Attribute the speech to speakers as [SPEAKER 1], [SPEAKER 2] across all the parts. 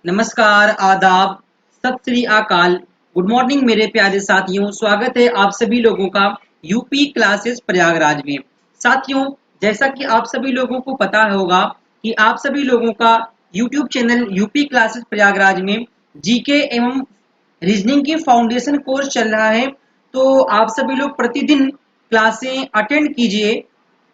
[SPEAKER 1] नमस्कार, आदाब, सत श्री अकाल, गुड मॉर्निंग मेरे प्यारे साथियों। स्वागत है आप सभी लोगों का यूपी क्लासेस प्रयागराज में। साथियों, जैसा कि आप सभी लोगों को पता होगा कि आप सभी लोगों का YouTube channel UP classes Prayagraj में जीके एवं रीजनिंग की फाउंडेशन कोर्स चल रहा है। तो आप सभी लोग प्रतिदिन क्लासें अटेंड कीजिए,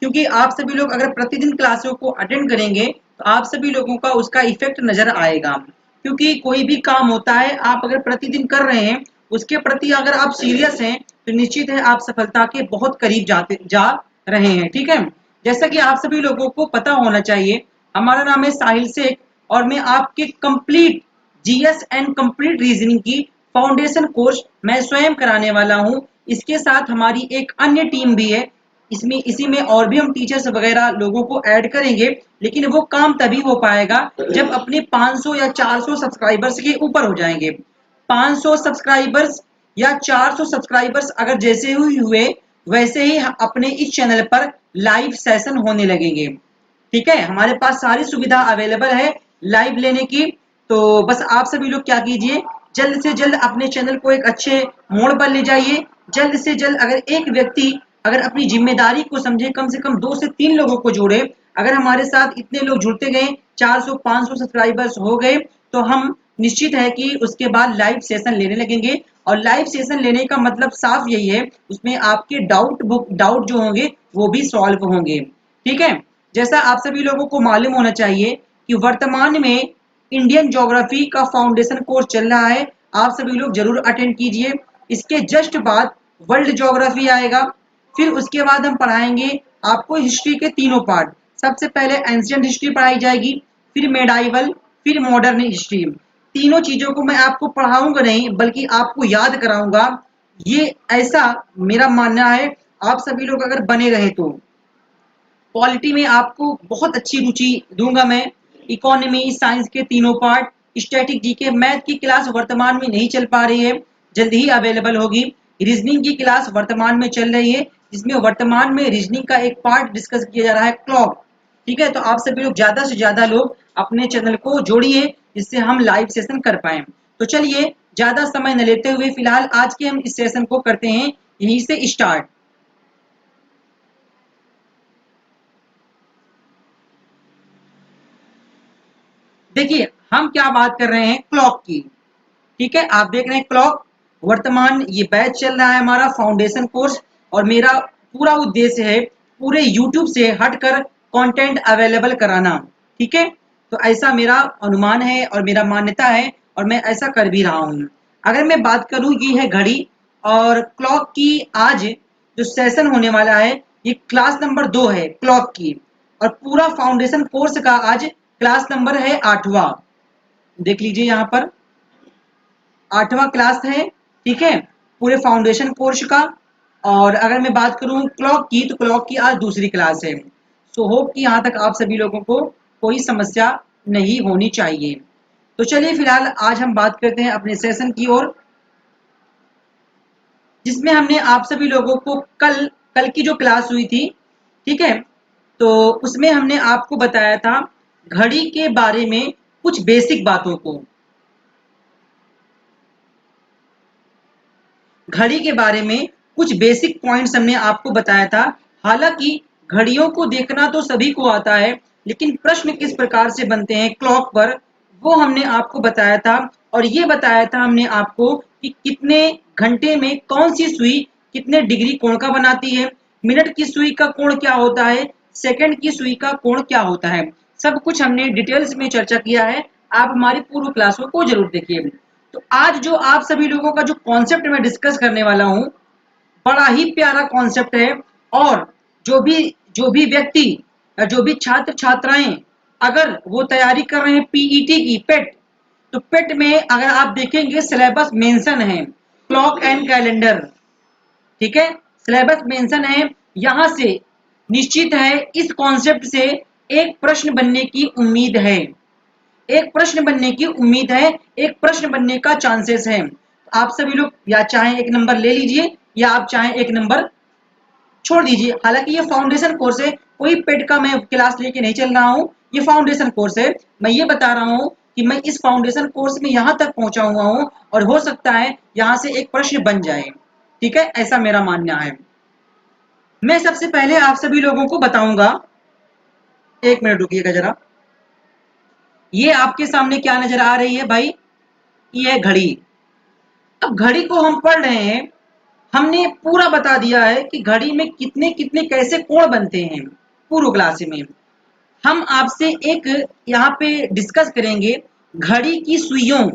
[SPEAKER 1] क्योंकि आप सभी लोग अगर प्रतिदिन क्लासों को अटेंड करेंगे तो आप सभी लोगों का उसका इफेक्ट नजर आएगा। क्योंकि कोई भी काम होता है, आप अगर प्रतिदिन कर रहे हैं, उसके प्रति अगर आप सीरियस हैं तो निश्चित है आप सफलता के बहुत करीब जा रहे हैं। ठीक है, जैसा कि आप सभी लोगों को पता होना चाहिए, हमारा नाम है साहिल शेख और मैं आपके complete GS and complete reasoning की फाउंडेशन कोर्स मैं स्वयं कराने वाला हूं। इसके साथ हमारी एक अन्य टीम भी है, इसमें इसी में और भी हम टीचर्स वगैरह लोगों को ऐड करेंगे, लेकिन वो काम तभी हो पाएगा जब अपने 500 या 400 सब्सक्राइबर्स के ऊपर हो जाएंगे। 500 सब्सक्राइबर्स या 400 सब्सक्राइबर्स अगर जैसे ही हुए वैसे ही अपने इस चैनल पर लाइव सेशन होने लगेंगे। ठीक है, हमारे पास सारी सुविधा अवेलेबल है लाइव लेने की। तो बस आप सभी लोग क्या कीजिए, जल्द से जल्द अपने चैनल को एक अच्छे मोड़ पर ले जाइए। जल्द से जल्द अगर एक व्यक्ति अगर अपनी जिम्मेदारी को समझे, कम से कम 2 से 3 लोगों को जोड़े। अगर हमारे साथ इतने लोग जुड़ते गए, 400-500 सब्सक्राइबर्स हो गए, तो हम निश्चित है कि उसके बाद लाइव सेशन लेने लगेंगे। और लाइव सेशन लेने का मतलब साफ यही है, उसमें आपके डाउट जो होंगे वो भी सॉल्व होंगे। ठीक है, जैसा आप सभी लोगों को मालूम होना चाहिए कि वर्तमान में इंडियन ज्योग्राफी का फाउंडेशन कोर्स चल रहा है। आप सभी लोग जरूर अटेंड कीजिए। इसके जस्ट बाद वर्ल्ड ज्योग्राफी आएगा, फिर उसके बाद हम पढ़ाएंगे आपको हिस्ट्री के तीनों पार्ट। सबसे पहले एंशिएंट हिस्ट्री पढ़ाई जाएगी, फिर मेडाइवल, फिर मॉडर्न हिस्ट्री। तीनों चीजों को मैं आपको पढ़ाऊंगा नहीं बल्कि आपको याद कराऊंगा। ये ऐसा मेरा मानना है, आप सभी लोग अगर बने रहे तो पॉलिटी में आपको बहुत अच्छी रुचि दूंगा मैं। इकोनॉमी साइंस के तीनों पार्ट, स्टैटिक जीके, मैथ की क्लास वर्तमान में नहीं चल पा रही है, जल्द ही अवेलेबल होगी। रीजनिंग की क्लास वर्तमान में चल रही है, जिसमें वर्तमान में रीजनिंग का एक पार्ट डिस्कस किया जा रहा है, क्लॉक। ठीक है, तो आप सभी लोग ज्यादा से ज्यादा लोग अपने चैनल को जोड़िए, जिससे हम लाइव सेशन कर पाए। तो चलिए ज्यादा समय न लेते हुए फिलहाल आज के हम इस सेशन को करते हैं यहीं से स्टार्ट। देखिए, हम क्या बात कर रहे हैं, क्लॉक की। ठीक है, आप देख रहे हैं क्लॉक। वर्तमान ये बैच चल रहा है हमारा फाउंडेशन कोर्स, और मेरा पूरा उद्देश्य है पूरे यूट्यूब से हटकर कंटेंट अवेलेबल कराना। ठीक है, तो ऐसा मेरा अनुमान है और मेरा मान्यता है, और मैं ऐसा कर भी रहा हूँ। अगर मैं बात करूँ, ये है घड़ी और क्लॉक की। आज जो सेशन होने वाला है, ये क्लास नंबर 2 है क्लॉक की, और पूरा फाउंडेशन कोर्स का आज क्लास नंबर है 8वां। देख लीजिए यहाँ पर 8वां क्लास है। ठीक है, पूरे फाउंडेशन कोर्स का। और अगर मैं बात करूं क्लॉक की, तो क्लॉक की आज दूसरी क्लास है। सो होप कि यहाँ तक आप सभी लोगों को कोई समस्या नहीं होनी चाहिए। तो चलिए फिलहाल आज हम बात करते हैं अपने सेशन की ओर, जिसमें हमने आप सभी लोगों को कल कल की जो क्लास हुई थी, ठीक है, तो उसमें हमने आपको बताया था घड़ी के बारे में कुछ बेसिक बातों को। घड़ी के बारे में कुछ बेसिक पॉइंट्स हमने आपको बताया था। हालांकि घड़ियों को देखना तो सभी को आता है, लेकिन प्रश्न किस प्रकार से बनते हैं क्लॉक पर, वो हमने आपको बताया था। और ये बताया था हमने आपको कि कितने घंटे में कौन सी सुई कितने डिग्री कोण का बनाती है, मिनट की सुई का कोण क्या होता है, सेकंड की सुई का कोण क्या होता है। सब कुछ हमने डिटेल्स में चर्चा किया है। आप हमारी पूर्व क्लासों को जरूर देखिए। तो आज जो आप सभी लोगों का जो कॉन्सेप्ट मैं डिस्कस करने वाला हूं, बड़ा ही प्यारा कॉन्सेप्ट है। और जो भी जो भी व्यक्ति जो भी छात्र छात्राएं अगर वो तैयारी कर रहे हैं पीईटी की, पेट, तो पेट में अगर आप देखेंगे सिलेबस मेंशन है, क्लॉक एंड कैलेंडर। ठीक है, सिलेबस मेंशन है, यहां से निश्चित है इस कॉन्सेप्ट से एक प्रश्न बनने की उम्मीद है। एक प्रश्न बनने की उम्मीद है, एक प्रश्न बनने का चांसेस है। आप सभी लोग या चाहे एक नंबर ले लीजिए या आप चाहे एक नंबर छोड़ दीजिए। हालांकि ये फाउंडेशन कोर्स है, कोई पेड का मैं क्लास लेके नहीं चल रहा हूँ, ये फाउंडेशन कोर्स है। मैं ये बता रहा हूँ कि मैं इस फाउंडेशन कोर्स में यहाँ तक पहुंचा हुआ हूँ और हो सकता है यहाँ से एक प्रश्न बन जाए। ठीक है, ऐसा मेरा मानना है। मैं सबसे पहले आप सभी लोगों को बताऊंगा, एक मिनट रुकिएगा जरा। ये आपके सामने क्या नजर आ रही है भाई? ये है घड़ी। अब घड़ी को हम पढ़ रहे हैं, हमने पूरा बता दिया है कि घड़ी में कितने कितने कैसे कोण बनते हैं पूर्व क्लास में। हम आपसे एक यहाँ पे डिस्कस करेंगे घड़ी की सुइयों।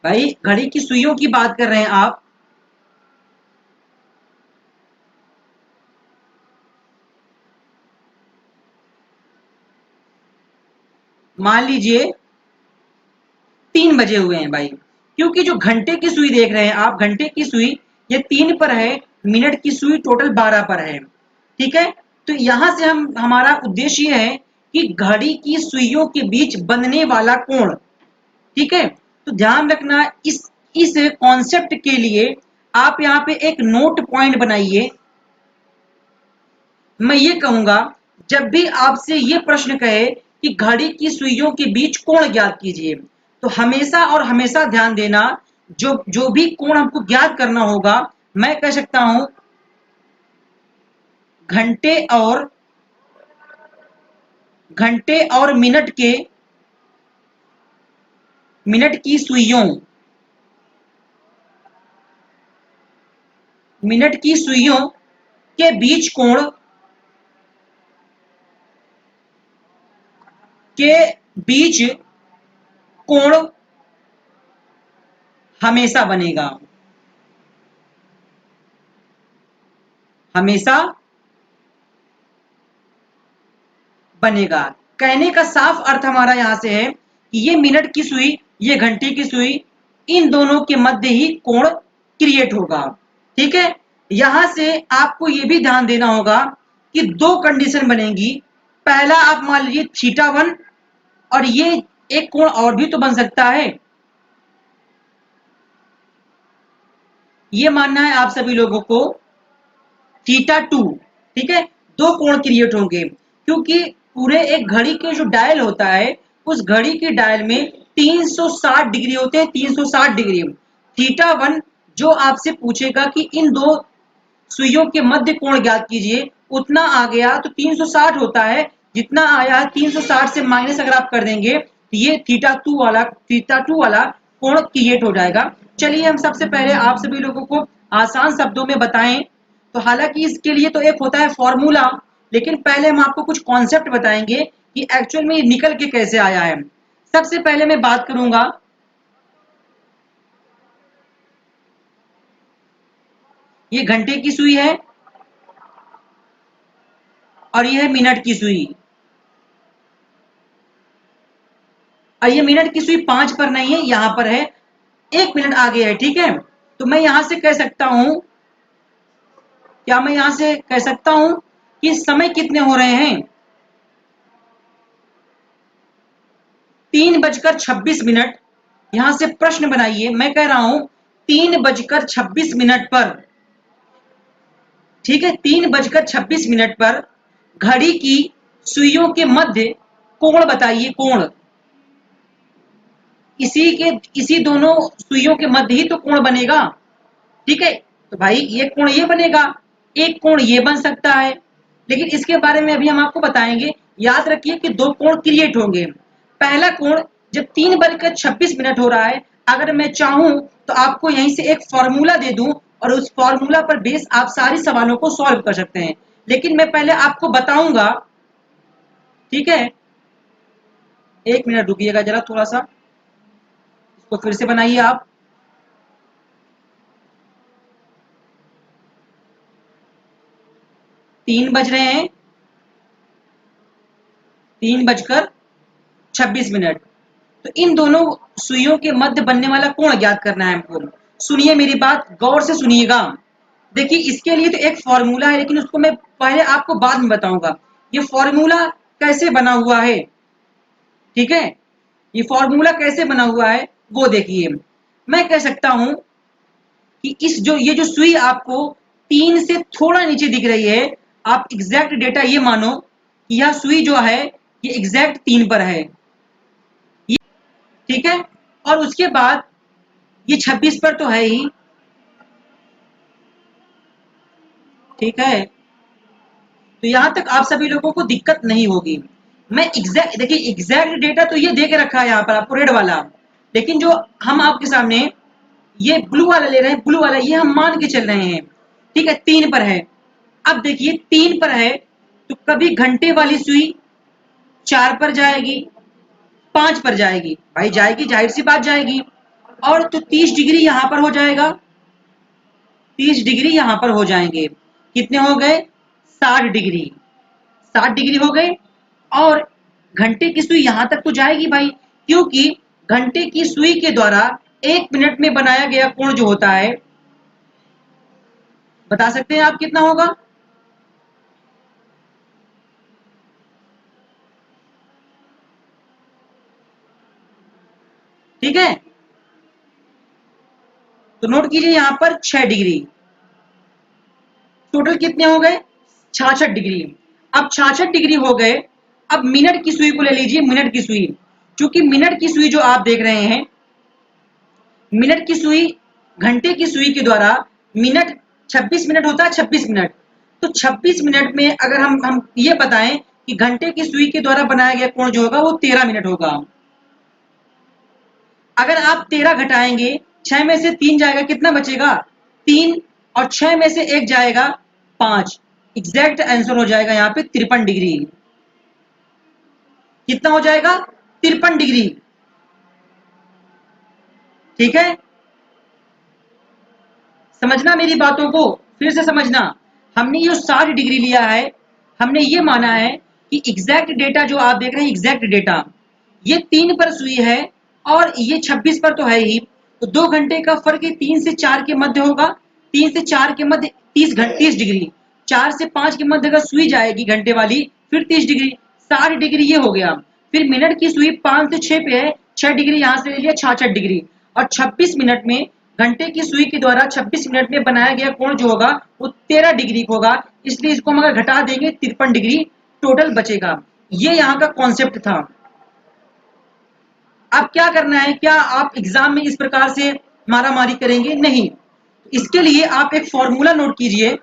[SPEAKER 1] भाई घड़ी की सुइयों की बात कर रहे हैं आप। मान लीजिए 3 बजे हुए हैं भाई, क्योंकि जो घंटे की सुई देख रहे हैं आप, घंटे की सुई ये 3 पर है, मिनट की सुई टोटल 12 पर है। ठीक है, तो यहां से हम हमारा उद्देश्य ये है कि घड़ी की सुइयों के बीच बनने वाला कोण। ठीक है, तो ध्यान रखना इस कॉन्सेप्ट के लिए आप यहाँ पे एक नोट पॉइंट बनाइए। मैं ये कहूंगा जब भी आपसे ये प्रश्न कहे कि घड़ी की सुइयों के बीच कोण ज्ञात कीजिए, तो हमेशा और हमेशा ध्यान देना, जो जो भी कोण हमको ज्ञात करना होगा, मैं कह सकता हूं घंटे और मिनट की सुइयों, मिनट की सुइयों के बीच कोण के बीच कोण हमेशा बनेगा, हमेशा बनेगा। कहने का साफ अर्थ हमारा यहां से है कि ये मिनट की सुई, ये घंटे की सुई, इन दोनों के मध्य ही कोण क्रिएट होगा। ठीक है, यहां से आपको ये भी ध्यान देना होगा कि दो कंडीशन बनेगी। पहला आप मान लीजिए थीटा 1, और ये एक कोण और भी तो बन सकता है, ये मानना है आप सभी लोगों को थीटा 2। ठीक है, दो कोण क्रिएट होंगे, क्योंकि पूरे एक घड़ी के जो डायल होता है, उस घड़ी के डायल में 360 डिग्री होते हैं, 360 डिग्री। थीटा 1 जो आपसे पूछेगा कि इन दो सुइयों के मध्य कोण ज्ञात कीजिए, उतना आ गया तो 360 होता है। जितना आया 360 से माइनस अगर आप कर देंगे तो ये थीटा टू वाला कोण क्रिएट हो जाएगा। चलिए हम सबसे पहले आप सभी लोगों को आसान शब्दों में बताएं। तो हालांकि इसके लिए तो एक होता है फॉर्मूला, लेकिन पहले हम आपको कुछ कॉन्सेप्ट बताएंगे कि एक्चुअल में ये निकल के कैसे आया है। सबसे पहले मैं बात करूंगा, ये घंटे की सुई है और ये है मिनट की सुई, और ये मिनट की सुई 5 पर नहीं है, यहां पर है 1 मिनट आगे है। ठीक है, तो मैं यहां से कह सकता हूं, क्या मैं यहां से कह सकता हूं कि समय कितने हो रहे हैं? 3:26। यहां से प्रश्न बनाइए, मैं कह रहा हूं 3:26 पर। ठीक है, 3:26 पर घड़ी की सुइयों के मध्य कोण बताइए, कोण। इसी दोनों सुइयों के मध्य ही तो कोण बनेगा। ठीक है, तो भाई ये कोण ये बनेगा, एक कोण ये बन सकता है, लेकिन इसके बारे में अभी हम आपको बताएंगे। याद रखिए कि दो कोण क्रिएट होंगे। पहला कोण जब 3:26 हो रहा है, अगर मैं चाहूं तो आपको यहीं से एक फॉर्मूला दे दूं और उस फॉर्मूला पर बेस आप सारे सवालों को सॉल्व कर सकते हैं, लेकिन मैं पहले आपको बताऊंगा। ठीक है, 1 मिनट रुकिएगा जरा, थोड़ा सा इसको फिर से बनाइए आप। 3 बज रहे हैं, 3:26। तो इन दोनों सुइयों के मध्य बनने वाला कोण ज्ञात करना है हमको। सुनिए मेरी बात, गौर से सुनिएगा। देखिए इसके लिए तो एक फॉर्मूला है, लेकिन उसको मैं पहले आपको बाद में बताऊंगा। ये फॉर्मूला कैसे बना हुआ है? ठीक है, ये फॉर्मूला कैसे बना हुआ है वो देखिए। मैं कह सकता हूं कि ये जो सुई आपको 3 से थोड़ा नीचे दिख रही है, आप एग्जैक्ट डेटा ये मानो कि यह सुई जो है ये एग्जैक्ट 3 पर है। ठीक है। और उसके बाद ये 26 पर तो है ही, ठीक है। तो यहां तक आप सभी लोगों को दिक्कत नहीं होगी। मैं एग्जैक्ट देखिए, एग्जैक्ट डेटा तो ये दे के रखा है यहाँ पर आपको रेड वाला, लेकिन जो हम आपके सामने ये ब्लू वाला ले रहे हैं, ब्लू वाला ये हम मान के चल रहे हैं, ठीक है। 3 पर है। अब देखिए 3 पर है तो कभी घंटे वाली सुई 4 पर जाएगी, 5 पर जाएगी, भाई जाएगी, जाहिर सी बात जाएगी। और तो 30 डिग्री यहां पर हो जाएगा, 30 डिग्री यहां पर हो जाएंगे। कितने हो गए? 60 डिग्री, 60 डिग्री हो गए। और घंटे की सुई यहां तक तो जाएगी भाई, क्योंकि घंटे की सुई के द्वारा 1 मिनट में बनाया गया कोण जो होता है, बता सकते हैं आप कितना होगा? ठीक है, तो नोट कीजिए यहां पर 6 डिग्री। टोटल कितने हो गए? 66 डिग्री। अब 66 डिग्री हो गए। अब मिनट की सुई को ले लीजिए, मिनट की सुई। चूंकि मिनट की सुई जो आप देख रहे हैं, मिनट की सुई घंटे की सुई के द्वारा मिनट 26 मिनट होता है, 26 मिनट। तो 26 मिनट में अगर हम ये बताएं कि घंटे की सुई के द्वारा बनाया गया कोण जो होगा वो 13 मिनट होगा। अगर आप 13 घटाएंगे, 6 में से 3 जाएगा, कितना बचेगा? 3। और 6 में से 1 जाएगा, 5। एग्जैक्ट आंसर हो जाएगा यहाँ पे 53 डिग्री। कितना हो जाएगा? 53 डिग्री। ठीक है, समझना मेरी बातों को, फिर से समझना। हमने ये 60 डिग्री लिया है, हमने ये माना है कि एग्जैक्ट डेटा जो आप देख रहे हैं, एग्जैक्ट डेटा ये 3 पर सुई है और ये 26 पर तो है ही। तो 2 घंटे का फर्क 3 से 4 के मध्य होगा। 3 से 4 के मध्य 30 डिग्री। 4 से 5 के मध्य अगर सुई जाएगी घंटे वाली, फिर 30 डिग्री। 60 डिग्री ये हो गया। फिर मिनट की सुई 5 से 6 पे है, 6 डिग्री यहां से ले लिया, 66 डिग्री। और 26 मिनट में घंटे की सुई के द्वारा 26 मिनट में बनाया गया कोण जो होगा वो 13 डिग्री होगा। इसलिए इसको हम अगर घटा देंगे 53 डिग्री टोटल बचेगा। ये यहाँ का कॉन्सेप्ट था। अब क्या करना है? क्या आप एग्जाम में इस प्रकार से मारामारी करेंगे? नहीं। इसके लिए आप एक फॉर्मूला नोट कीजिए।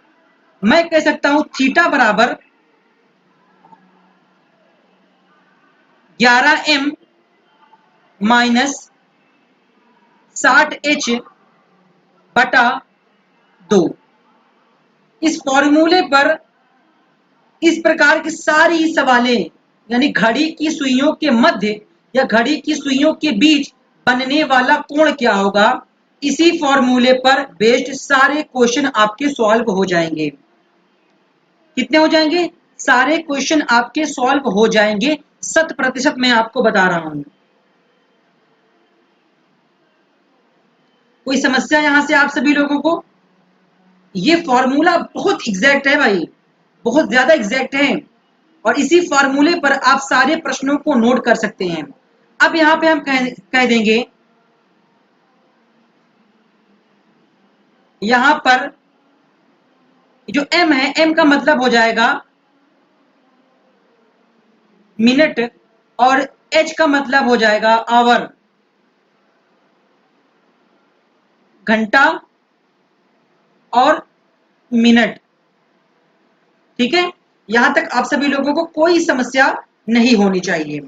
[SPEAKER 1] मैं कह सकता हूं थीटा बराबर 11m माइनस 60h बटा 2। इस फॉर्मूले पर इस प्रकार की सारी सवालें, यानी घड़ी की सुइयों के मध्य या घड़ी की सुइयों के बीच बनने वाला कोण क्या होगा, इसी फॉर्मूले पर बेस्ड सारे क्वेश्चन आपके सॉल्व हो जाएंगे। कितने हो जाएंगे? सारे क्वेश्चन आपके सॉल्व हो जाएंगे, 100% मैं आपको बता रहा हूं। कोई समस्या यहां से आप सभी लोगों को? ये फॉर्मूला बहुत एग्जैक्ट है भाई, बहुत ज्यादा एग्जैक्ट है। और इसी फॉर्मूले पर आप सारे प्रश्नों को नोट कर सकते हैं। अब यहां पे हम कह देंगे, यहां पर जो m है, m का मतलब हो जाएगा मिनट और h का मतलब हो जाएगा आवर, घंटा और मिनट। ठीक है, यहां तक आप सभी लोगों को कोई समस्या नहीं होनी चाहिए।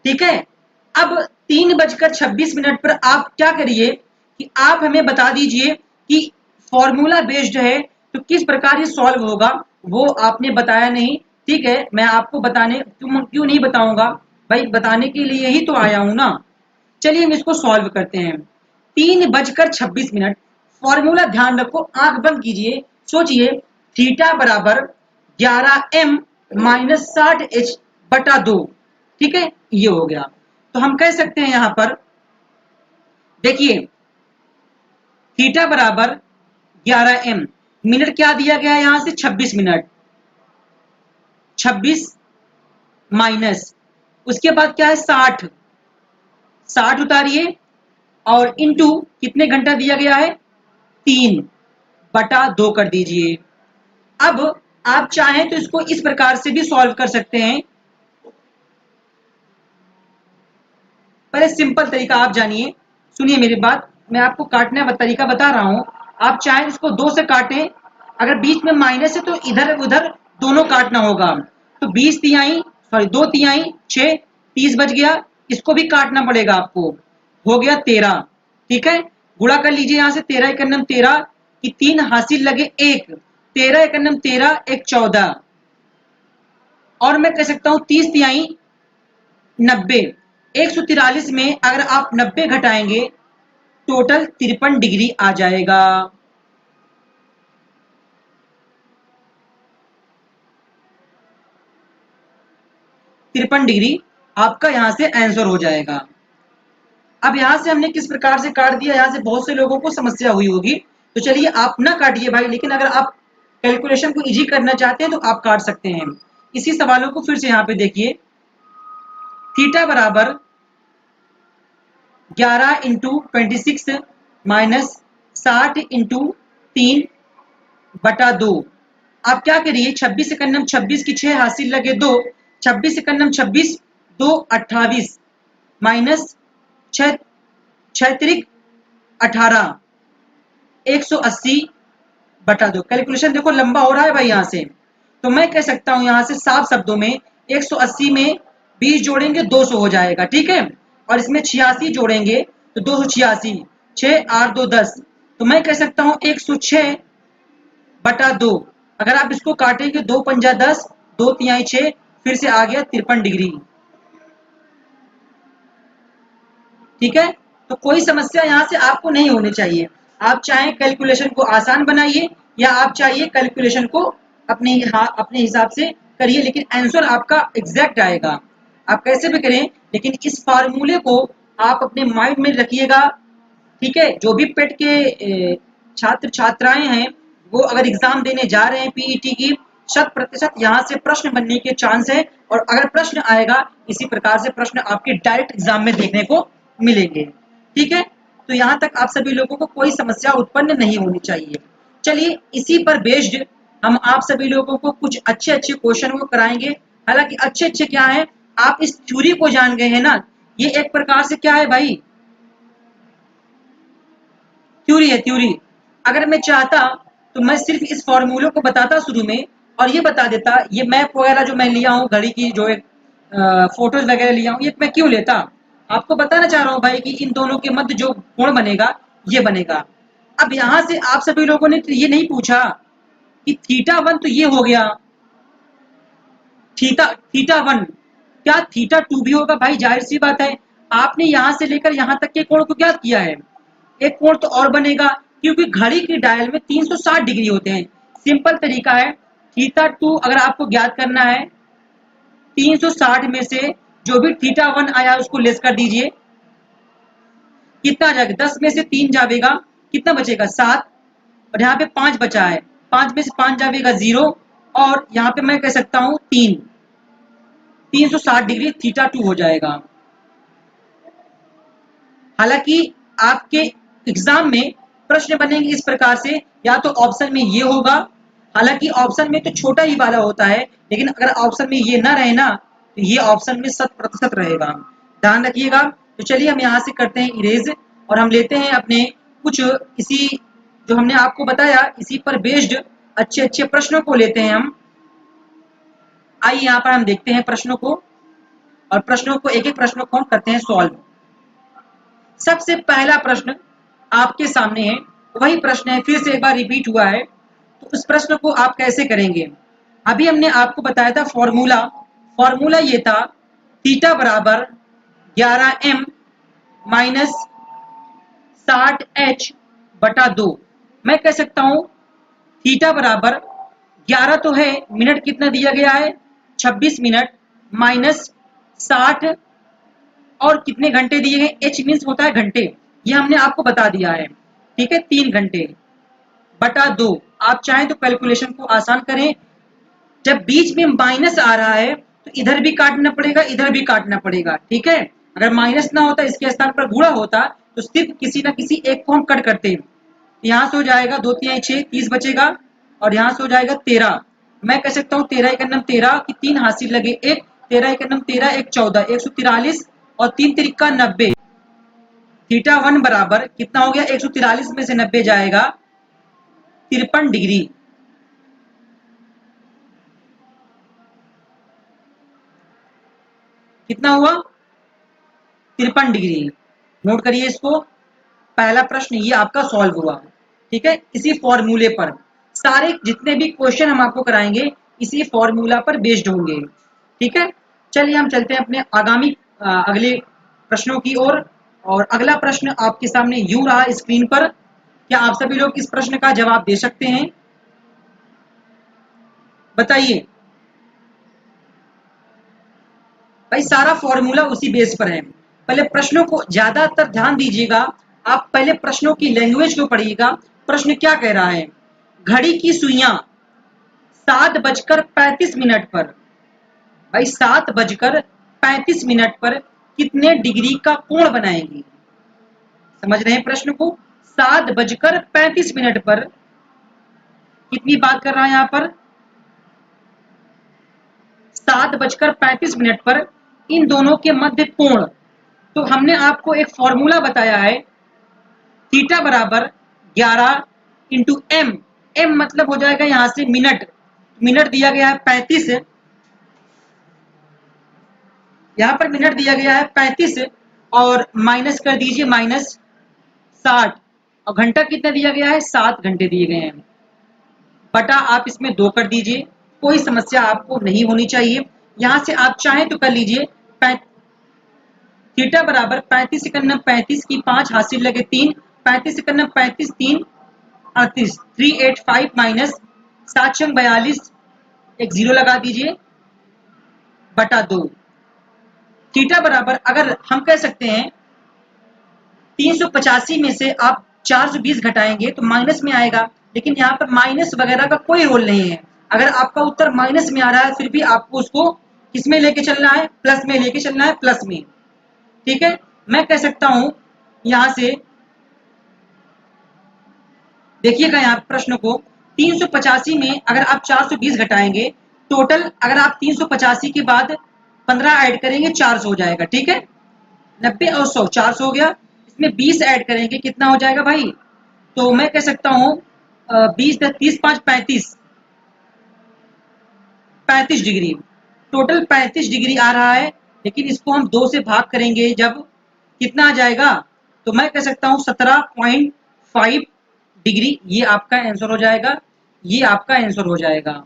[SPEAKER 1] ठीक है, अब 3:26 पर आप क्या करिए कि आप हमें बता दीजिए कि फॉर्मूला बेस्ड है तो किस प्रकार ये सॉल्व होगा। वो आपने बताया नहीं, ठीक है, मैं आपको बताने क्यों नहीं बताऊंगा भाई, बताने के लिए ही तो आया हूं ना। चलिए हम इसको सॉल्व करते हैं। 3:26, फॉर्मूला ध्यान रखो, आंख बंद कीजिए, सोचिए। थीटा बराबर 11m माइनस 60h बटा 2। ठीक है, ये हो गया। तो हम कह सकते हैं यहां पर, देखिए थीटा बराबर 11m, मिनट क्या दिया गया है यहां से? 26 मिनट। 26 माइनस उसके बाद क्या है? 60। 60 उतारिए और इंटू कितने घंटा दिया गया है? 3 बटा 2 कर दीजिए। अब आप चाहें तो इसको इस प्रकार से भी सॉल्व कर सकते हैं। पहले बड़े सिंपल तरीका आप जानिए, सुनिए मेरी बात, मैं आपको काटने का तरीका बता रहा हूँ। आप चाहे इसको 2 से काटें, अगर बीच में माइनस है तो इधर उधर दोनों काटना होगा। तो 20 तिहाई सॉरी 2 तिहाई 6, 30 बच गया, इसको भी काटना पड़ेगा आपको, हो गया 13। ठीक है, गुणा कर लीजिए यहाँ से 13 एकन्नम 13 की 3 हासिल लगे 1, 13 एकन्नम 13 1 14, और मैं कह सकता हूँ 30 तिहाई 90। 143 में अगर आप 90 घटाएंगे टोटल 53 डिग्री आ जाएगा। तिरपन डिग्री आपका यहां से आंसर हो जाएगा। अब यहां से हमने किस प्रकार से काट दिया, यहां से बहुत से लोगों को समस्या हुई होगी, तो चलिए आप ना काटिए भाई, लेकिन अगर आप कैलकुलेशन को इजी करना चाहते हैं तो आप काट सकते हैं। इसी सवालों को फिर से यहाँ पे देखिए, थीटा बराबर 11 इंटू 26 माइनस 60 इंटू 3 बटा 2। आप क्या करिए, 26 एकन्नम 26 की 6 हासिल लगे 2, 26 एकन्नम 26 2 28 माइनस 6 तिरिक 18 180 बटा 2। कैलकुलेशन देखो लंबा हो रहा है भाई यहाँ से, तो मैं कह सकता हूँ यहाँ से साफ शब्दों में 180 में 20 जोड़ेंगे 200 हो जाएगा। ठीक है, और इसमें 86 जोड़ेंगे तो 286, 6 8 2 10, तो मैं कह सकता हूँ 106 बटा 2। अगर आप इसको काटेंगे 2 पंजा 10, 2 तिहाई 6, फिर से आ गया 53 डिग्री। ठीक है, तो कोई समस्या यहाँ से आपको नहीं होनी चाहिए। आप चाहे कैलकुलेशन को आसान बनाइए या आप चाहिए कैलकुलेशन को अपने हिसाब से करिए, लेकिन आंसर आपका एग्जैक्ट आएगा। आप कैसे भी करें, लेकिन इस फार्मूले को आप अपने माइंड में रखिएगा। ठीक है, जो भी पेट के छात्र छात्राएं हैं वो अगर एग्जाम देने जा रहे हैं पीईटी की, 100% यहाँ से प्रश्न बनने के चांस है, और अगर प्रश्न आएगा इसी प्रकार से प्रश्न आपके डायरेक्ट एग्जाम में देखने को मिलेंगे। ठीक है, तो यहाँ तक आप सभी लोगों को कोई समस्या उत्पन्न नहीं होनी चाहिए। चलिए इसी पर बेस्ड हम आप सभी लोगों को कुछ अच्छे अच्छे क्वेश्चन को कराएंगे। हालांकि अच्छे अच्छे क्या है, आप इस थ्योरी को जान गए हैं ना, ये एक प्रकार से क्या है भाई, थ्योरी है थ्योरी। अगर मैं चाहता तो मैं सिर्फ इस फॉर्मूले को बताता शुरू में, और ये बता देता, ये मैप वगैरह जो मैं लिया हूँ घड़ी की जो एक फोटोज वगैरह लिया हूँ, ये मैं क्यों लेता, आपको बताना चाह रहा हूँ भाई कि इन दोनों के मध्य जो कोण बनेगा ये बनेगा। अब यहाँ से आप सभी लोगों ने ये नहीं पूछा कि थीटा 1 तो ये हो गया, थीटा 1 क्या थीटा 2 भी होगा भाई, जाहिर सी बात है। आपने यहाँ से लेकर यहाँ तक के कोण को ज्ञात किया है, एक कोण तो और बनेगा, क्योंकि घड़ी की डायल में 360 डिग्री होते हैं। सिंपल तरीका है, थीटा 2 अगर आपको ज्ञात करना है, 360 में से जो भी थीटा 1 आया उसको लेस कर दीजिए, कितना आ जाएगा, 10 में से 3 जाएगा, कितना बचेगा 7, और यहाँ पे 5 बचा है, 5 में से 5 जाएगा 0, और यहाँ पे मैं कह सकता हूँ 360 डिग्री थीटा 2 हो जाएगा। हालांकि आपके एग्जाम में प्रश्न बनेंगे इस प्रकार से, या तो ऑप्शन में ये होगा, हालांकि ऑप्शन में तो छोटा ही वाला होता है, लेकिन अगर ऑप्शन में ये ना रहे ना तो ये ऑप्शन में 100% रहेगा, ध्यान रखिएगा। तो चलिए हम यहाँ से करते हैं इरेज, और हम लेते हैं अपने कुछ इसी जो हमने आपको बताया इसी पर बेस्ड अच्छे अच्छे प्रश्नों को लेते हैं हम। आइए यहाँ पर हम देखते हैं प्रश्नों को, और प्रश्नों को एक एक प्रश्नों को हम करते हैं सॉल्व। सबसे पहला प्रश्न आपके सामने है, वही प्रश्न है, फिर से एक बार रिपीट हुआ है, तो उस प्रश्न को आप कैसे करेंगे। अभी हमने आपको बताया था फॉर्मूला ये था, थीटा बराबर 11m माइनस 60h बटा 2। मैं कह सकता हूं थीटा बराबर 11 तो है, मिनट कितना दिया गया है 26 मिनट, माइनस 60 और कितने घंटे दिए गए, एच मीन्स होता है घंटे, ये हमने आपको बता दिया है। ठीक है, 3 घंटे बटा 2। आप चाहें तो कैलकुलेशन को आसान करें, जब बीच में माइनस आ रहा है तो इधर भी काटना पड़ेगा इधर भी काटना पड़ेगा। ठीक है, अगर माइनस ना होता इसके स्थान पर गुणा होता तो सिर्फ किसी ना किसी एक को हम कट करते। यहाँ से हो जाएगा 2 3 6 30 बचेगा, और यहाँ से हो जाएगा 13। मैं कह सकता हूँ 13 एकन्नम 13 की 3 हासिल लगे 1, 13 एकन्नम 13 1 14, 143 और 3 तिरिका 90। थीटा 1 बराबर कितना हो गया, 143 में से 90 जाएगा 53 डिग्री। कितना हुआ, 53 डिग्री। नोट करिए इसको, पहला प्रश्न ये आपका सॉल्व हुआ। ठीक है, इसी फॉर्मूले पर सारे जितने भी क्वेश्चन हम आपको कराएंगे इसी फॉर्मूला पर बेस्ड होंगे। ठीक है, चलिए हम चलते हैं अपने आगामी अगले प्रश्नों की ओर। और अगला प्रश्न आपके सामने यूं रहा स्क्रीन पर। क्या आप सभी लोग इस प्रश्न का जवाब दे सकते हैं, बताइए। भाई सारा फॉर्मूला उसी बेस पर है। पहले प्रश्नों को ज्यादातर ध्यान दीजिएगा, आप पहले प्रश्नों की लैंग्वेज को पढ़िएगा। प्रश्न क्या कह रहा है, घड़ी की सुइयां 7:35 पर, भाई 7:35 पर कितने डिग्री का कोण बनाएंगी। समझ रहे हैं प्रश्न को, 7:35 पर कितनी बात कर रहा है यहाँ पर, 7:35 पर इन दोनों के मध्य कोण। तो हमने आपको एक फॉर्मूला बताया है, थीटा बराबर 11 इंटू एम। एम मतलब हो जाएगा यहां से मिनट, मिनट दिया गया है 35, यहां पर मिनट दिया गया है 35 और माइनस कर दीजिए -60, और घंटा कितना दिया गया है, 7 घंटे दिए गए हैं। बटा आप इसमें 2 कर दीजिए, कोई समस्या आपको नहीं होनी चाहिए। यहां से आप चाहें तो कर लीजिए थीटा बराबर 35 × 35 की 5 हासिल लगे 3, 35 × 35 3 38, 385 माइनस 7 42, एक जीरो लगा दीजिए बटा 2। थीटा बराबर अगर हम कह सकते हैं 385 में से आप 420 घटाएंगे तो माइनस में आएगा, लेकिन यहाँ पर माइनस वगैरह का कोई रोल नहीं है। अगर आपका उत्तर माइनस में आ रहा है फिर भी आपको उसको किसमें लेके चलना है, प्लस में लेके चलना है, प्लस में। ठीक है, मैं कह सकता हूं यहां से देखिएगा यहाँ प्रश्न को, 385 में अगर आप 420 घटाएंगे, टोटल अगर आप 385 के बाद 15 ऐड करेंगे 400 हो जाएगा। ठीक है, 90 और 100 400 हो गया, इसमें 20 ऐड करेंगे कितना हो जाएगा भाई, तो मैं कह सकता हूँ 20 30 5 35 डिग्री, टोटल 35 डिग्री आ रहा है। लेकिन इसको हम 2 से भाग करेंगे जब कितना आ जाएगा, तो मैं कह सकता हूँ 17.5 डिग्री। ये आपका आंसर हो जाएगा, ये आपका आंसर हो जाएगा।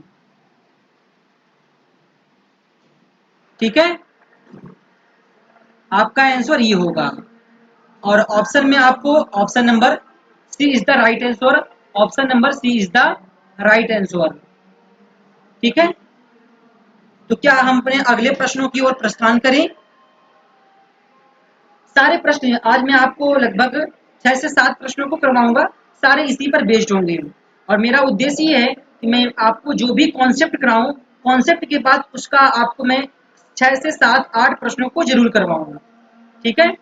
[SPEAKER 1] ठीक है, आपका आंसर ये होगा। और ऑप्शन में आपको option number C is the right answer, option number C is the right answer. ठीक है, तो क्या हम अपने अगले प्रश्नों की ओर प्रस्थान करें। सारे प्रश्न आज मैं आपको लगभग 6 से 7 प्रश्नों को करवाऊंगा, सारे इसी पर बेस्ड होंगे। और मेरा उद्देश्य ये है कि मैं आपको जो भी कॉन्सेप्ट कराऊं, कॉन्सेप्ट के बाद उसका आपको मैं 6 से 7 8 प्रश्नों को जरूर करवाऊंगा। ठीक है,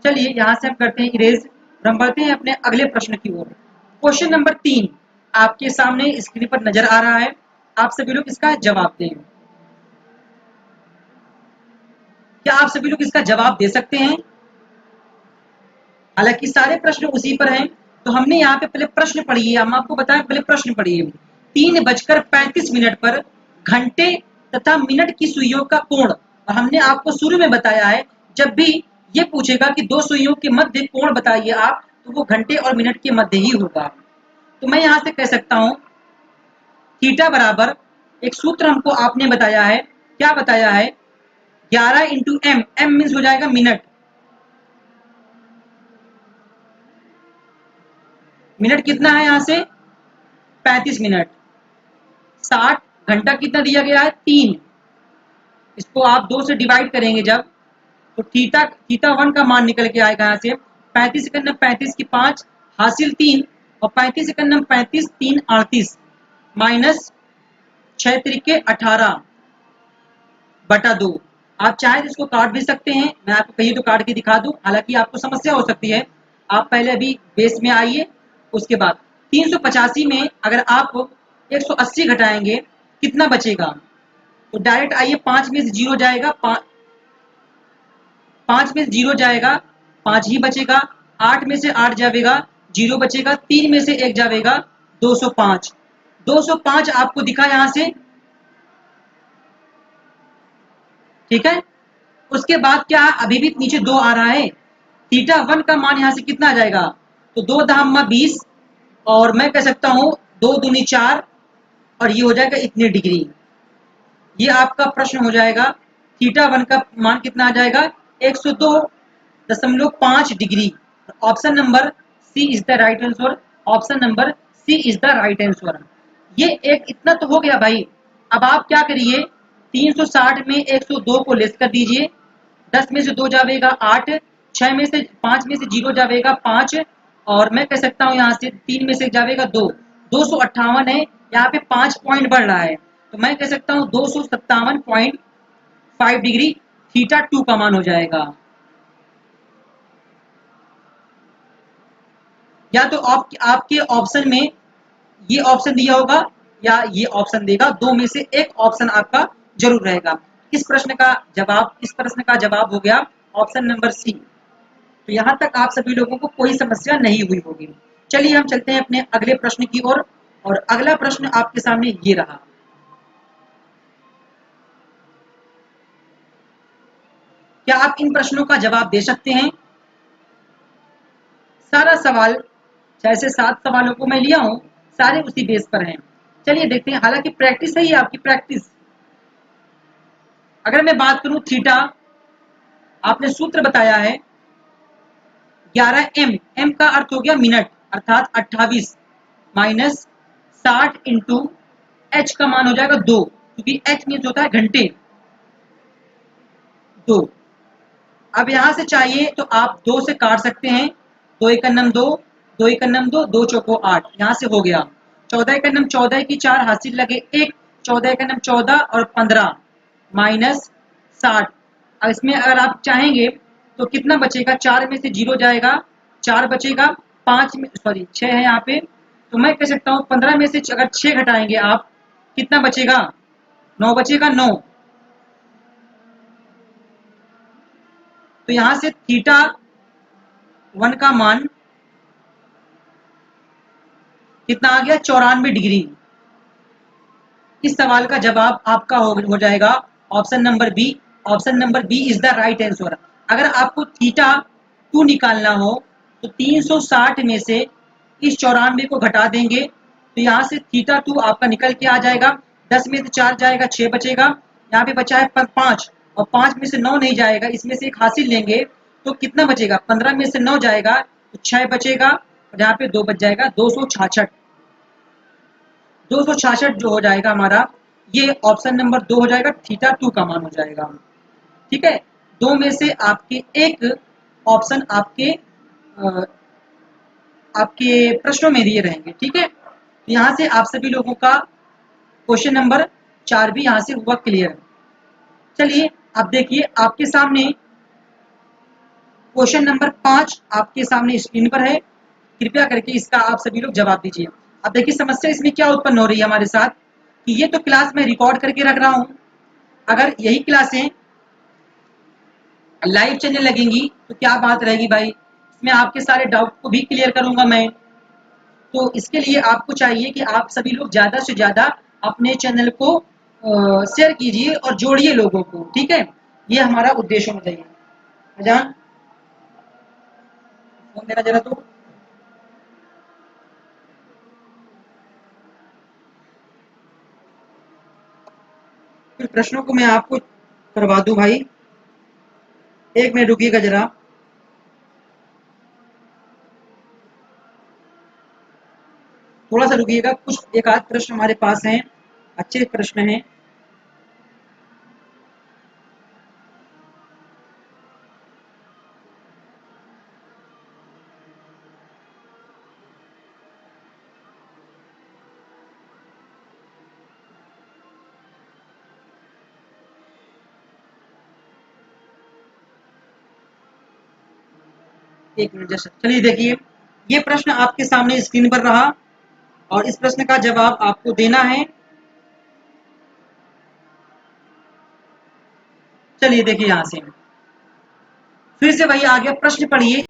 [SPEAKER 1] चलिए यहाँ से हम करते हैं इरेज, हम बढ़ते हैं अपने अगले प्रश्न की ओर। क्वेश्चन नंबर 3 आपके सामने स्क्रीन पर नजर आ रहा है, आप सभी लोग इसका जवाब दें। क्या आप सभी लोग इसका जवाब दे सकते हैं। हालांकि सारे प्रश्न उसी पर हैं, तो हमने यहाँ पे पहले प्रश्न पढ़िए, हम आपको बताएं पहले प्रश्न पढ़िए। 3:35 पर घंटे तथा मिनट की सुइयों का कोण, और हमने आपको शुरू में बताया है जब भी ये पूछेगा कि दो सुइयों के मध्य कोण बताइए आप, तो वो घंटे और मिनट के मध्य ही होगा। तो मैं यहाँ से कह सकता हूँ थीटा बराबर, एक सूत्र हमको आपने बताया है, क्या बताया है, 11 इंटू एम, एम मीन्स हो जाएगा मिनट, मिनट कितना है यहाँ से 35 मिनट, 60 घंटा कितना दिया गया है 3, इसको आप 2 से डिवाइड करेंगे जब, तो थीटा थीटा 1 का मान निकल के आएगा यहाँ से 35 × 35 की 5 हासिल 3, और 35 × 35 3 38 माइनस 6 त्रिके 18 बटा 2। आप चाहे तो इसको काट भी सकते हैं, मैं आपको कहीं तो काट के दिखा दूं, हालांकि आपको समस्या हो सकती है। आप पहले अभी बेस में आइए, उसके बाद 385 में अगर आप 180 घटाएंगे कितना बचेगा, तो डायरेक्ट आइए 5 में से 0 जाएगा, 5 में से 0 जाएगा, 5 ही बचेगा, 8 में से 8 जाएगा, 0 बचेगा, 3 में से 1 जाएगा, 205। 205 आपको दिखा यहां से, ठीक है। उसके बाद क्या, अभी भी नीचे 2 आ रहा है, थीटा 1 का मान यहां से कितना आ जाएगा, तो 2 धाम 20, और मैं कह सकता हूं 2 दूनी 4, और ये हो जाएगा इतने डिग्री। ये आपका प्रश्न हो जाएगा, थीटा 1 का मान कितना आ जाएगा, 102.5 degree. Option number C is the right answer. Option number C is the right answer. ये एक इतना तो हो गया भाई। अब आप क्या करिए, 360 में 102 को लेस कर दीजिए, 10 में से 2 जावेगा 8, 6 में से 5 में से 0 जावेगा 5, और मैं कह सकता हूँ यहाँ से 3 में से जावेगा 2, 258 है। यहाँ पे 5 पॉइंट बढ़ रहा है, तो मैं कह सकता हूँ 257.5 डिग्री थीटा 2 का मान हो जाएगा। या तो आपके ऑप्शन में ये ऑप्शन दिया होगा या ये ऑप्शन देगा, दो में से एक ऑप्शन आपका जरूर रहेगा। इस प्रश्न का जवाब हो गया ऑप्शन नंबर सी। तो यहाँ तक आप सभी लोगों को कोई समस्या नहीं हुई होगी। चलिए हम चलते हैं अपने अगले प्रश्न की ओर, और अगला प्रश्न आपके सामने ये रहा। क्या आप इन प्रश्नों का जवाब दे सकते हैं? सारा सवाल, 6 से 7 सवालों को मैं लिया हूं, सारे उसी बेस पर हैं। चलिए देखते हैं, हालांकि प्रैक्टिस है ये आपकी प्रैक्टिस। अगर मैं बात करूं थीटा, आपने सूत्र बताया है 11 एम, एम का अर्थ हो गया मिनट, अर्थात 28 माइनस 60 इंटू एच का मान हो जाएगा 2, क्योंकि एच मीन्स होता है घंटे, 2। अब यहां से चाहिए तो आप 2 से काट सकते हैं, 2 एक अन्नम 2, 2 एक अन्नम 2, 2 चौको 8, यहां से हो गया 14 एक अन्नम 14 की 4 हासिल लगे 1, 14 एक अन्नम 14 और 15 माइनस 60। अब इसमें अगर आप चाहेंगे तो कितना बचेगा, 4 में से 0 जाएगा, 4 बचेगा, 5 में सॉरी 6 है यहाँ पे, तो मैं कह सकता हूँ 15 में से अगर 6 घटाएंगे आप, कितना बचेगा, 9 बचेगा, 9। तो यहां से थीटा 1 का मान कितना आ गया, 94 डिग्री। इस सवाल का जवाब आपका हो जाएगा option number B. Option number B is the right answer. अगर आपको थीटा 2 निकालना हो तो 360 में से इस 94 को घटा देंगे, तो यहाँ से थीटा 2 आपका निकल के आ जाएगा। 10 में से 4 जाएगा, 6 बचेगा, यहाँ पे बचा है 5, और 5 में से 9 नहीं जाएगा, इसमें से एक हासिल लेंगे तो कितना बचेगा, 15 में से 9 जाएगा तो 6 बचेगा, और यहाँ पे 2 बच जाएगा, 266। 266 जो हो जाएगा हमारा, ये ऑप्शन नंबर 2 हो जाएगा, थीटा 2 का मान हो जाएगा। ठीक है, दो में से आपके एक ऑप्शन आपके प्रश्नों में दिए रहेंगे। ठीक है, तो यहाँ से आप सभी लोगों का क्वेश्चन नंबर 4 भी यहाँ से हुआ क्लियर। चलिए अब देखिए आपके सामने क्वेश्चन नंबर 5 आपके सामने स्क्रीन पर है। कृपया करके इसका आप सभी लोग जवाब दीजिए। अब देखिए समस्या इसमें क्या उत्पन्न हो रही है हमारे साथ, कि ये तो क्लास में रिकॉर्ड करके रख रहा हूं, अगर यही क्लासें लाइव चलने लगेंगी तो क्या बात रहेगी भाई, इसमें आपके सारे डाउट को भी क्लियर करूंगा मैं। तो इसके लिए आपको चाहिए कि आप सभी लोग ज्यादा से ज्यादा अपने चैनल को शेयर कीजिए और जोड़िए लोगों को। ठीक है, ये हमारा उद्देश्य होना चाहिए। अजान फोन देना जरा, तो फिर प्रश्नों को मैं आपको करवा दूं भाई। एक मिनट रुकिएगा जरा। थोड़ा सा रुकिएगा, कुछ एक आध प्रश्न हमारे पास हैं, अच्छे प्रश्न हैं। एक मिनट जैसे, चलिए देखिए, ये प्रश्न आपके सामने स्क्रीन पर रहा, और इस प्रश्न का जवाब आपको देना है। चलिए देखिए, यहां से फिर से वही आ गया, प्रश्न पढ़िए।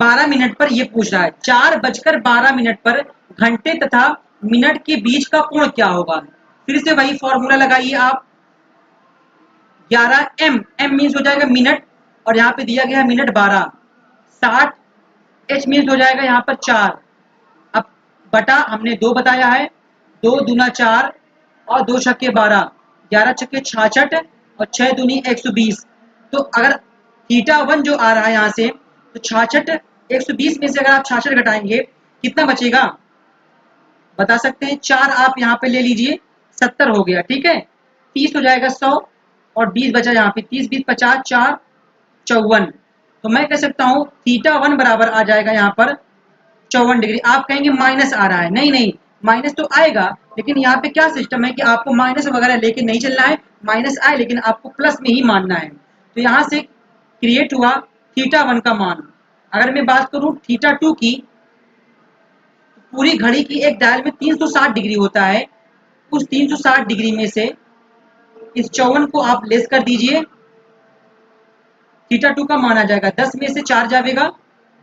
[SPEAKER 1] 12 मिनट पर ये पूछ रहा है, 4:12 पर घंटे तथा मिनट के बीच का कोण क्या होगा। फिर से वही फॉर्मूला लगाइए आप, 11 एम, एम मीन्स हो जाएगा मिनट और यहाँ पे दिया गया है मिनट 12, 60 एच मीन्स हो जाएगा यहाँ पर 4। अब बटा हमने 2 बताया है, 2 दूना 4 और 2 छक्के 12, 11 छक्के 66 और 6 दूनी 120। तो अगर थीटा 1 जो आ रहा है यहाँ से, तो 66 120 में से अगर आप 66 घटाएंगे कितना बचेगा बता सकते हैं। 4 आप यहाँ पे ले लीजिए, 70 हो गया, ठीक है। 30 हो जाएगा 100 और 20 बचा यहाँ पे, 30 20 50, 4 54। तो मैं कह सकता हूँ थीटा 1 बराबर आ जाएगा यहाँ पर 54 डिग्री। आप कहेंगे माइनस आ रहा है, नहीं नहीं, माइनस तो आएगा, लेकिन यहाँ पे क्या सिस्टम है कि आपको माइनस वगैरह लेके नहीं चलना है, माइनस आए लेकिन आपको प्लस में ही मानना है। तो यहाँ से क्रिएट हुआ थीटा 1 का मान। अगर मैं बात करूँ थीटा 2 की, पूरी घड़ी की एक डायल में 360 डिग्री होता है, उस 360 डिग्री में से इस 54 को आप लेस कर दीजिए, थीटा 2 का मान आ जाएगा 10 में से 4 जाएगा,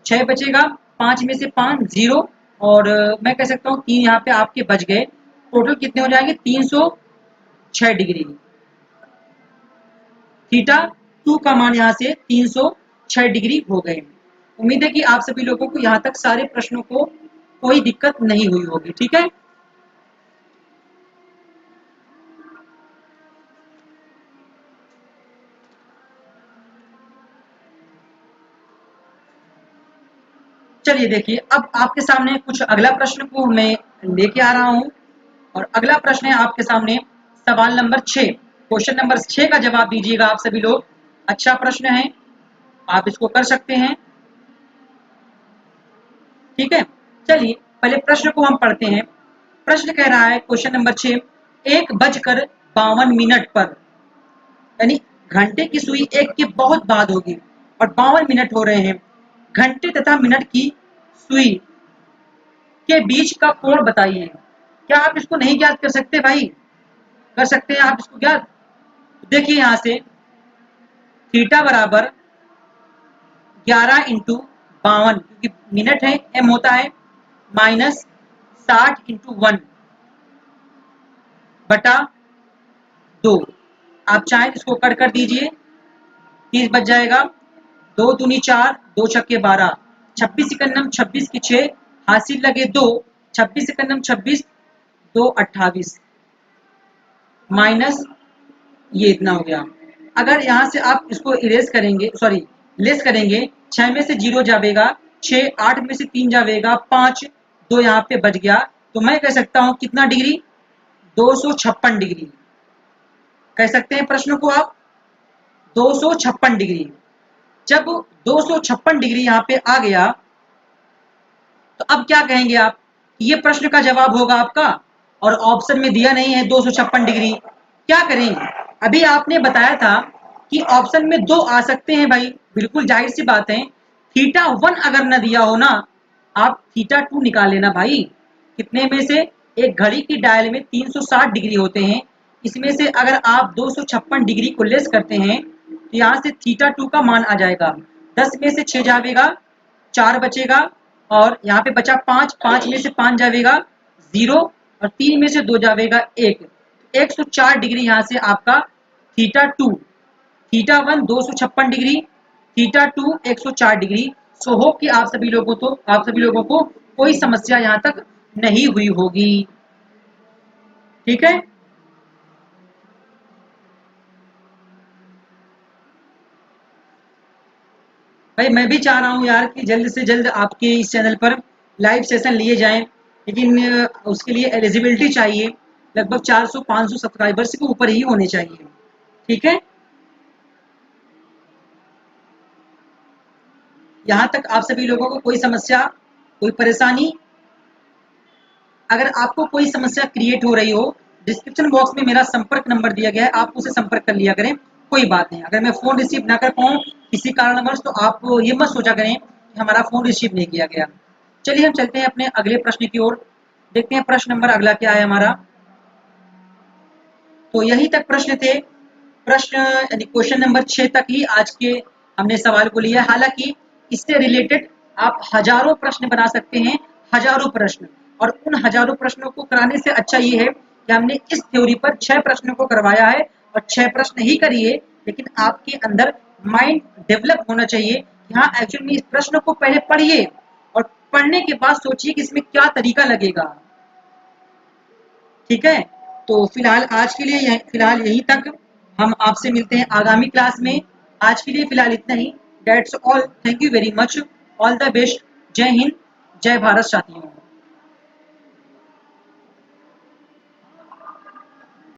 [SPEAKER 1] 6 बचेगा, 5 में से 5 0 और मैं कह सकता हूँ 3 यहाँ पे आपके बच गए। टोटल कितने हो जाएंगे 306 डिग्री। थीटा 2 का मान यहाँ से 306 डिग्री हो गए। उम्मीद है कि आप सभी लोगों को यहाँ तक सारे प्रश्नों को कोई दिक्कत नहीं हुई होगी, ठीक है। चलिए देखिए, अब आपके सामने कुछ अगला प्रश्न को मैं लेके आ रहा हूं और अगला प्रश्न है आपके सामने सवाल नंबर 6। क्वेश्चन नंबर 6 का जवाब दीजिएगा आप सभी लोग। अच्छा प्रश्न है, आप इसको कर सकते हैं, ठीक है। चलिए पहले प्रश्न को हम पढ़ते हैं। प्रश्न कह रहा है क्वेश्चन नंबर 6, 1:52 पर, यानी घंटे की सुई एक के बहुत बाद होगी और 52 मिनट हो रहे हैं, घंटे तथा मिनट की सुई के बीच का कोण बताइए। क्या आप इसको नहीं ज्ञात कर सकते भाई? कर सकते हैं आप इसको ज्ञात। देखिए यहाँ से थीटा बराबर 11 इंटू 52, क्योंकि मिनट है, एम होता है, माइनस 60 इंटू 1 बटा 2। आप चाहें इसको कट कर दीजिए, 30 बच जाएगा, 2 दूनी 4, 2 छक्के 12, 26 सिकंदम 26 की 6, हासिल लगे 2, 26 सिकंदम 26, 2 28 माइनस ये इतना हो गया। अगर यहाँ से आप इसको इरेज करेंगे, सॉरी लेस करेंगे, 6 में से 0 जाएगा, 6 8 में से 3 जाएगा, 5 2 यहाँ पे बच गया। तो मैं कह सकता हूँ कितना डिग्री 256 डिग्री कह सकते हैं प्रश्न को आप, 256 डिग्री। जब 256 डिग्री यहाँ पे आ गया तो अब क्या कहेंगे आप, ये प्रश्न का जवाब होगा आपका, और ऑप्शन में दिया नहीं है 256 डिग्री। क्या करेंगे, अभी आपने बताया था कि ऑप्शन में 2 आ सकते हैं भाई, बिल्कुल जाहिर सी बात है। थीटा 1 अगर न दिया हो ना, आप थीटा 2 निकाल लेना भाई। कितने में से, एक घड़ी की डायल में 360 डिग्री होते हैं, इसमें से अगर आप 256 डिग्री को लेस करते हैं तो यहाँ से थीटा 2 का मान आ जाएगा, 10 में से 6 जाएगा, 4 बचेगा और यहाँ पे बचा 5, 5 में से 5 जाएगा 0 और 3 में से 2 जाएगा 1, 104 डिग्री यहाँ से आपका theta 2। Theta 1 256 degree, theta 2 104 degree. So hope कि आप सभी लोगों को कोई समस्या यहाँ तक नहीं हुई होगी, ठीक है। भाई मैं भी चाह रहा हूँ यार कि जल्द से जल्द आपके इस चैनल पर लाइव सेशन लिए जाएं, लेकिन उसके लिए एलिजिबिलिटी चाहिए, लगभग 400-500 सब्सक्राइबर्स के ऊपर ही होने चाहिए, ठीक है। यहाँ तक आप सभी लोगों को कोई समस्या, कोई परेशानी, अगर आपको कोई समस्या क्रिएट हो रही हो, डिस्क्रिप्शन बॉक्स में मेरा संपर्क नंबर दिया गया है, आप उसे संपर्क कर लिया करें, कोई बात नहीं। अगर मैं फ़ोन रिसीव ना कर पाऊँ किसी कारणवश, तो आप ये मत सोचा करें कि हमारा फ़ोन रिसीव नहीं किया गया। चलिए हम चलते हैं अपने अगले प्रश्न की ओर, देखते हैं प्रश्न नंबर अगला क्या है हमारा। तो यही तक प्रश्न थे, प्रश्न यानी क्वेश्चन नंबर 6 तक ही आज के हमने सवाल को लिया। हालांकि इससे रिलेटेड आप हजारों प्रश्न बना सकते हैं, हजारों प्रश्न। और उन हजारों प्रश्नों को कराने से अच्छा ये है कि हमने इस थ्योरी पर 6 प्रश्नों को करवाया है और 6 प्रश्न ही करिए, लेकिन आपके अंदर माइंड डेवलप होना चाहिए कि हाँ एक्चुअल में इस प्रश्न को पहले पढ़िए और पढ़ने के बाद सोचिए कि इसमें क्या तरीका लगेगा। ठीक है, तो फिलहाल यहीं तक। हम आपसे मिलते हैं आगामी क्लास में। आज के लिए फिलहाल इतना ही। That's all, thank you very much, all the best. जय हिंद, जय भारत साथियों।